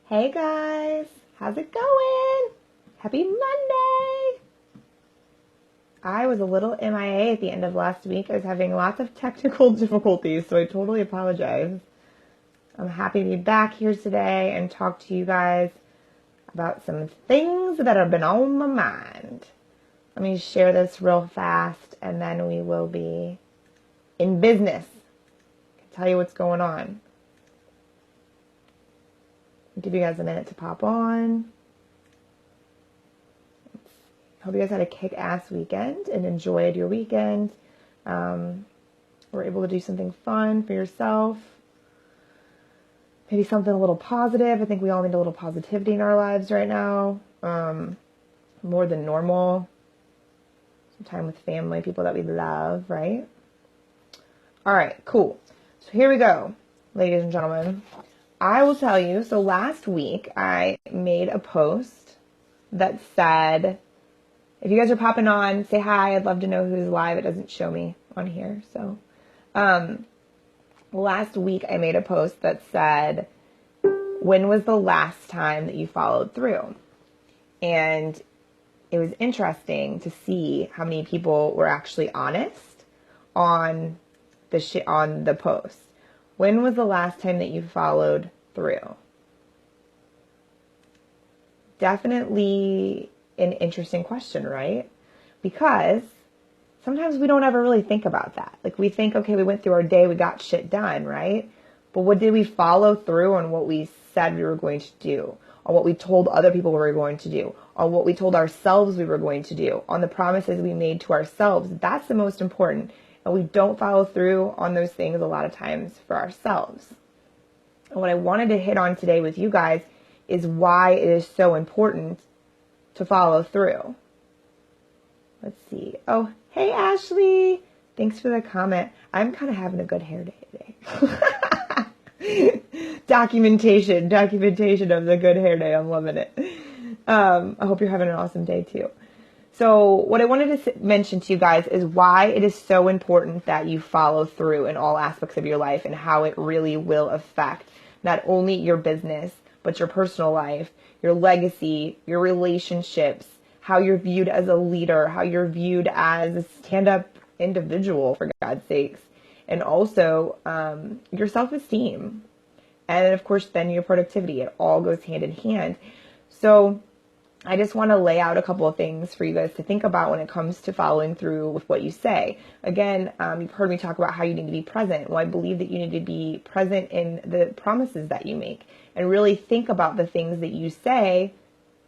Hey guys, how's it going? Happy Monday! I was a little MIA at the end of last week. I was having lots of technical difficulties, so I totally apologize. I'm happy to be back here today and talk to you guys about some things that have been on my mind. Let me share this real fast and then we will be in business. I can tell you what's going on. I'll give you guys a minute to pop on. Hope you guys had a kick-ass weekend and enjoyed your weekend. Were able to do something fun for yourself. Maybe something a little positive. I think we all need a little positivity in our lives right now. More than normal. Some time with family, people that we love, right? All right, cool. So here we go, ladies and gentlemen. I will tell you, so last week I made a post that said, if you guys are popping on, say hi. I'd love to know who's live. It doesn't show me on here. So last week I made a post that said, when was the last time that you followed through? And it was interesting to see how many people were actually honest on the post. When was the last time that you followed through? Definitely an interesting question, right? Because sometimes we don't ever really think about that. Like we think, okay, we went through our day, we got shit done, right? But what did we follow through on what we said we were going to do? On what we told other people we were going to do? On what we told ourselves we were going to do? On the promises we made to ourselves? That's the most important. And we don't follow through on those things a lot of times for ourselves. And what I wanted to hit on today with you guys is why it is so important to follow through. Let's see. Oh, hey, Ashley. Thanks for the comment. I'm kind of having a good hair day today. Documentation of the good hair day. I'm loving it. I hope you're having an awesome day too. So what I wanted to mention to you guys is why it is so important that you follow through in all aspects of your life and how it really will affect not only your business, but your personal life, your legacy, your relationships, how you're viewed as a leader, how you're viewed as a stand-up individual, for God's sakes, and also your self-esteem. And of course, then your productivity. It all goes hand in hand. So I just want to lay out a couple of things for you guys to think about when it comes to following through with what you say. Again, you've heard me talk about how you need to be present. Well, I believe that you need to be present in the promises that you make and really think about the things that you say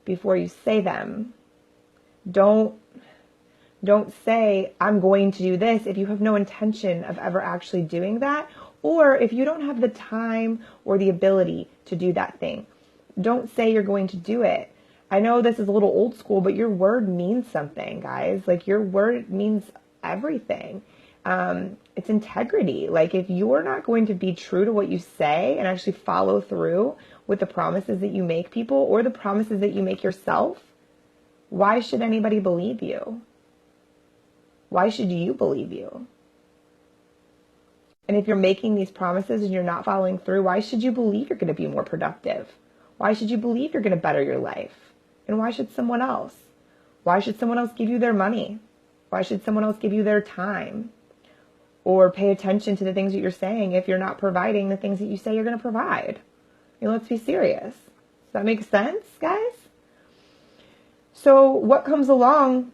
before you say them. Don't say, I'm going to do this if you have no intention of ever actually doing that, or if you don't have the time or the ability to do that thing. Don't say you're going to do it. I know this is a little old school, but your word means something, guys. Like your word means everything. It's integrity. Like if you're not going to be true to what you say and actually follow through with the promises that you make people or the promises that you make yourself, why should anybody believe you? Why should you believe you? And if you're making these promises and you're not following through, why should you believe you're going to be more productive? Why should you believe you're going to better your life? And why should someone else? Why should someone else give you their money? Why should someone else give you their time? Or pay attention to the things that you're saying if you're not providing the things that you say you're going to provide? You know, let's be serious. Does that make sense, guys? So what comes along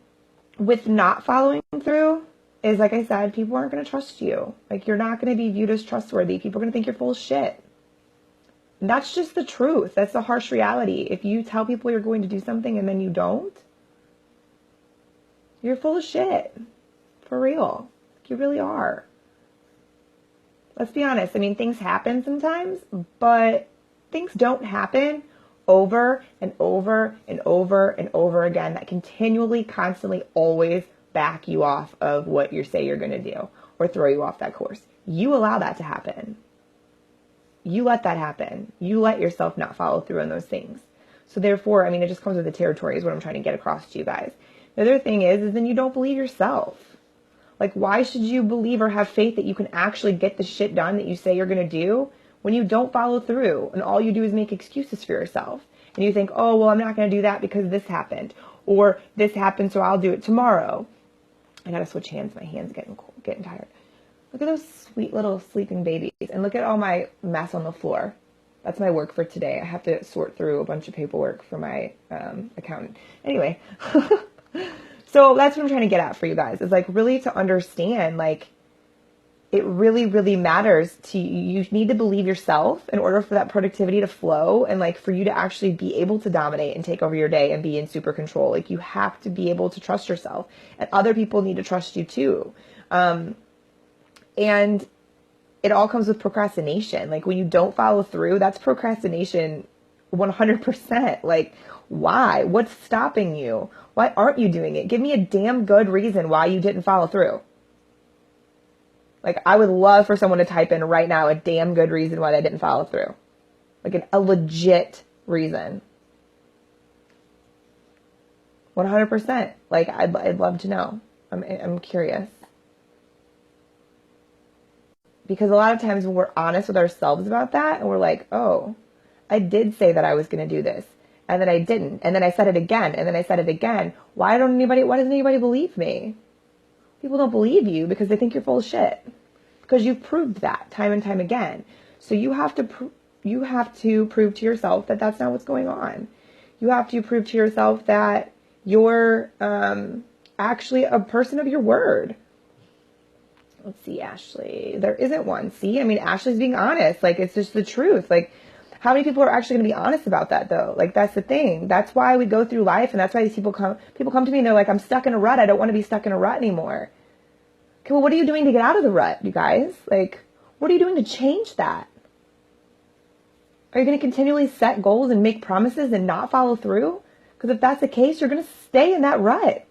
with not following through is, like I said, people aren't going to trust you. Like you're not going to be viewed as trustworthy. People are going to think you're full of shit. And that's just the truth. That's the harsh reality. If you tell people you're going to do something and then you don't, you're full of shit. For real. You really are. Let's be honest. I mean, things happen sometimes, but things don't happen over and over and over and over again that continually, constantly, always back you off of what you say you're going to do or throw you off that course. You allow that to happen. You let that happen. You let yourself not follow through on those things. So therefore, I mean, it just comes with the territory is what I'm trying to get across to you guys. The other thing is then you don't believe yourself. Like, why should you believe or have faith that you can actually get the shit done that you say you're going to do when you don't follow through and all you do is make excuses for yourself. And you think, oh, well, I'm not going to do that because this happened. Or this happened, so I'll do it tomorrow. I got to switch hands. My hand's getting tired. Look at those sweet little sleeping babies. And look at all my mess on the floor. That's my work for today. I have to sort through a bunch of paperwork for my accountant. Anyway, so that's what I'm trying to get at for you guys. Is like really to understand, like, it really, really matters to you. You need to believe yourself in order for that productivity to flow and like for you to actually be able to dominate and take over your day and be in super control. Like you have to be able to trust yourself, and other people need to trust you too. And it all comes with procrastination. Like when you don't follow through, that's procrastination 100%. Like why? What's stopping you? Why aren't you doing it? Give me a damn good reason why you didn't follow through. Like, I would love for someone to type in right now a damn good reason why they didn't follow through. Like, a legit reason. 100%. Like, I'd love to know. I'm curious. Because a lot of times when we're honest with ourselves about that, and we're like, oh, I did say that I was going to do this, and then I didn't, and then I said it again, and then I said it again. Why doesn't anybody believe me? People don't believe you because they think you're full of shit. Because you've proved that time and time again. So you have to prove to yourself that that's not what's going on. You have to prove to yourself that you're actually a person of your word. Let's see, Ashley. There isn't one. See, I mean, Ashley's being honest. Like, it's just the truth. Like, how many people are actually going to be honest about that, though? Like, that's the thing. That's why we go through life, and that's why these people come to me, and they're like, I'm stuck in a rut. I don't want to be stuck in a rut anymore. Okay, well, what are you doing to get out of the rut, you guys? Like, what are you doing to change that? Are you going to continually set goals and make promises and not follow through? Because if that's the case, you're going to stay in that rut.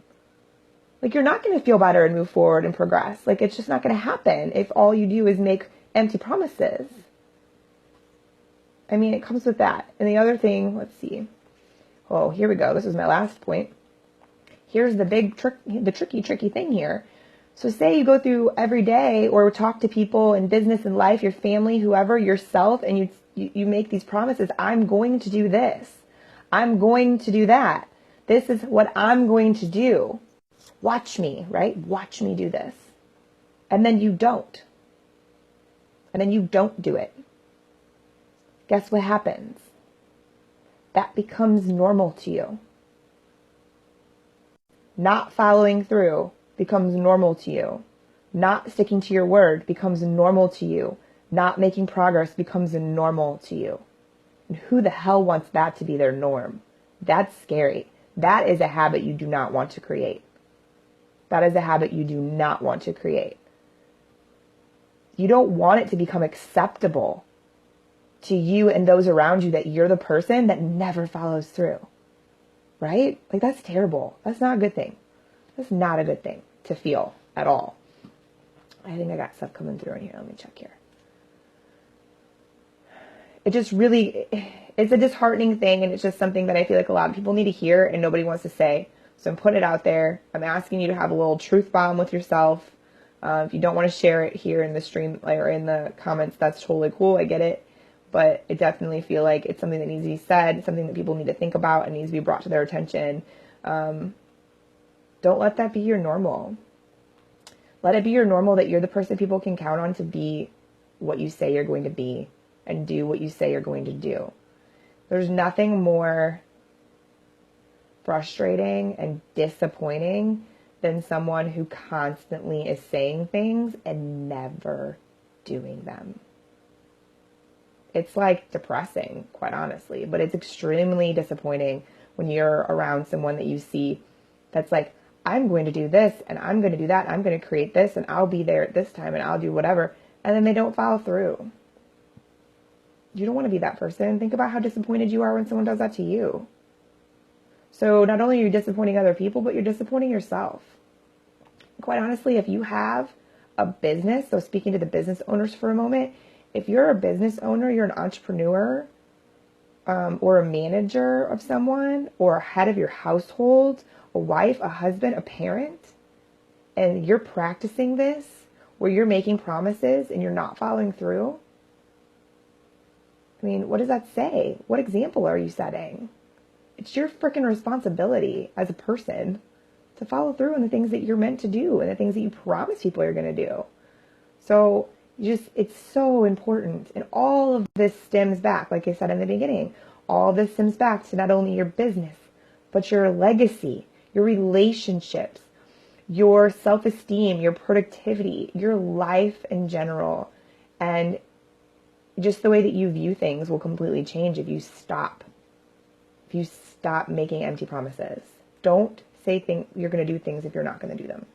Like, you're not going to feel better and move forward and progress. Like, it's just not going to happen if all you do is make empty promises. I mean, it comes with that. And the other thing, let's see. Oh, here we go. This is my last point. Here's the tricky thing here. So say you go through every day or talk to people in business and life, your family, whoever, yourself, and you make these promises. I'm going to do this. I'm going to do that. This is what I'm going to do. Watch me, right? Watch me do this. And then you don't. And then you don't do it. Guess what happens? That becomes normal to you. Not following through becomes normal to you. Not sticking to your word becomes normal to you. Not making progress becomes normal to you. And who the hell wants that to be their norm? That's scary. That is a habit you do not want to create. That is a habit you do not want to create. You don't want it to become acceptable to you and those around you that you're the person that never follows through. Right? Like, that's terrible. That's not a good thing. That's not a good thing to feel at all. I think I got stuff coming through in here. Let me check here. It just really, it's a disheartening thing, and it's just something that I feel like a lot of people need to hear and nobody wants to say. So I'm putting it out there. I'm asking you to have a little truth bomb with yourself. If you don't want to share it here in the stream or in the comments, that's totally cool. I get it. But I definitely feel like it's something that needs to be said, something that people need to think about and needs to be brought to their attention. Don't let that be your normal. Let it be your normal that you're the person people can count on to be what you say you're going to be and do what you say you're going to do. There's nothing more frustrating and disappointing than someone who constantly is saying things and never doing them. It's like depressing, quite honestly, but it's extremely disappointing when you're around someone that you see that's like, I'm going to do this and I'm going to do that. I'm going to create this and I'll be there at this time and I'll do whatever. And then they don't follow through. You don't want to be that person. Think about how disappointed you are when someone does that to you. So not only are you disappointing other people, but you're disappointing yourself. Quite honestly, if you have a business, so speaking to the business owners for a moment, if you're a business owner, you're an entrepreneur, or a manager of someone, or a head of your household, a wife, a husband, a parent, and you're practicing this, where you're making promises and you're not following through, I mean, what does that say? What example are you setting? It's your freaking responsibility as a person to follow through on the things that you're meant to do and the things that you promise people you're going to do. So it's so important. And all of this stems back, like I said in the beginning, all of this stems back to not only your business, but your legacy, your relationships, your self-esteem, your productivity, your life in general. And just the way that you view things will completely change if you stop. If you stop making empty promises. Don't say you're going to do things if you're not going to do them.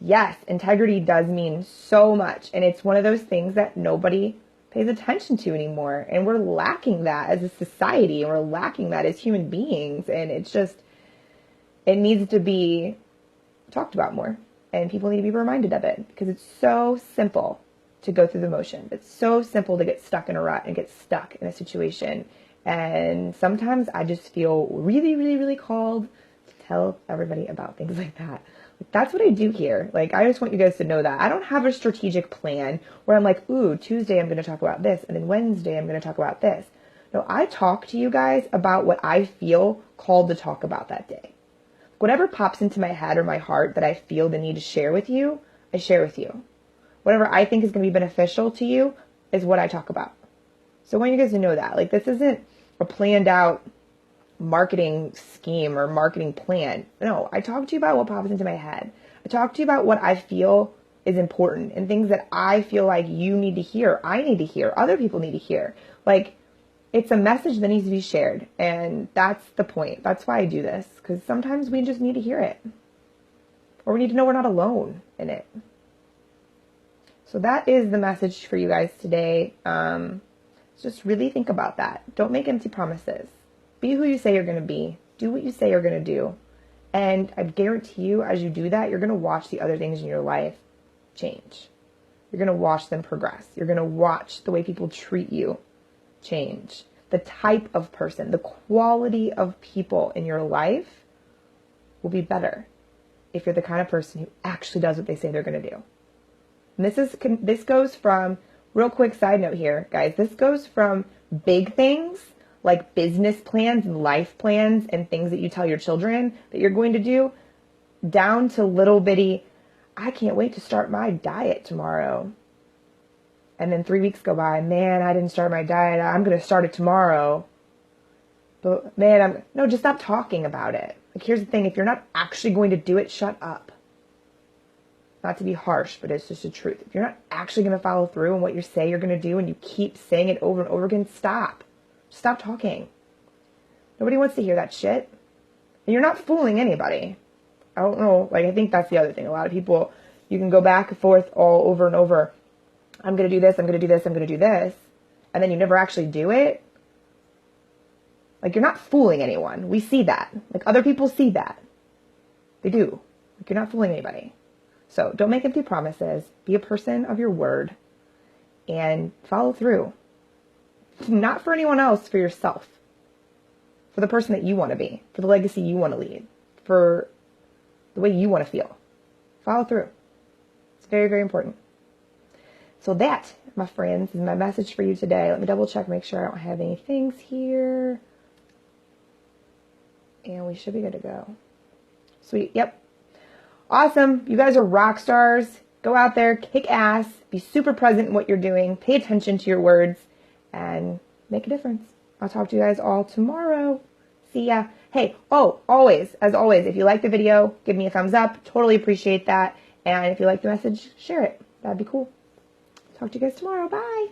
Yes, integrity does mean so much. And it's one of those things that nobody pays attention to anymore. And we're lacking that as a society. And we're lacking that as human beings. And it needs to be talked about more. And people need to be reminded of it. Because it's so simple to go through the motion. It's so simple to get stuck in a rut and get stuck in a situation. And sometimes I just feel really, really, really called to tell everybody about things like that. That's what I do here. Like, I just want you guys to know that. I don't have a strategic plan where I'm like, ooh, Tuesday I'm going to talk about this, and then Wednesday I'm going to talk about this. No, I talk to you guys about what I feel called to talk about that day. Whatever pops into my head or my heart that I feel the need to share with you, I share with you. Whatever I think is going to be beneficial to you is what I talk about. So I want you guys to know that. Like, this isn't a planned out marketing scheme or marketing plan. No, I talk to you about what pops into my head. I talk to you about what I feel is important and things that I feel like you need to hear, I need to hear, other people need to hear. Like, it's a message that needs to be shared. And that's the point. That's why I do this. Because sometimes we just need to hear it. Or we need to know we're not alone in it. So that is the message for you guys today. Just really think about that. Don't make empty promises. Be who you say you're going to be. Do what you say you're going to do. And I guarantee you, as you do that, you're going to watch the other things in your life change. You're going to watch them progress. You're going to watch the way people treat you change. The type of person, the quality of people in your life will be better if you're the kind of person who actually does what they say they're going to do. And this goes from, real quick side note here, guys, this goes from big things like business plans and life plans and things that you tell your children that you're going to do, down to little bitty, I can't wait to start my diet tomorrow. And then 3 weeks go by, man, I didn't start my diet. I'm going to start it tomorrow. But man, no, just stop talking about it. Like, here's the thing. If you're not actually going to do it, shut up. Not to be harsh, but it's just the truth. If you're not actually going to follow through on what you say you're going to do and you keep saying it over and over again, stop. Stop talking. Nobody wants to hear that shit. And you're not fooling anybody. I don't know. Like, I think that's the other thing. A lot of people, you can go back and forth all over and over. I'm going to do this. I'm going to do this. I'm going to do this. And then you never actually do it. Like, you're not fooling anyone. We see that. Like, other people see that. They do. Like, you're not fooling anybody. So don't make empty promises. Be a person of your word and follow through. Not for anyone else, for yourself. For the person that you want to be. For the legacy you want to lead. For the way you want to feel. Follow through. It's very, very important. So that, my friends, is my message for you today. Let me double check, make sure I don't have any things here. And we should be good to go. Sweet. Yep. Awesome. You guys are rock stars. Go out there, kick ass, be super present in what you're doing, pay attention to your words, and make a difference. I'll talk to you guys all tomorrow. See ya. Hey, always, as always, if you like the video, give me a thumbs up. Totally appreciate that. And if you like the message, share it. That'd be cool. Talk to you guys tomorrow. Bye.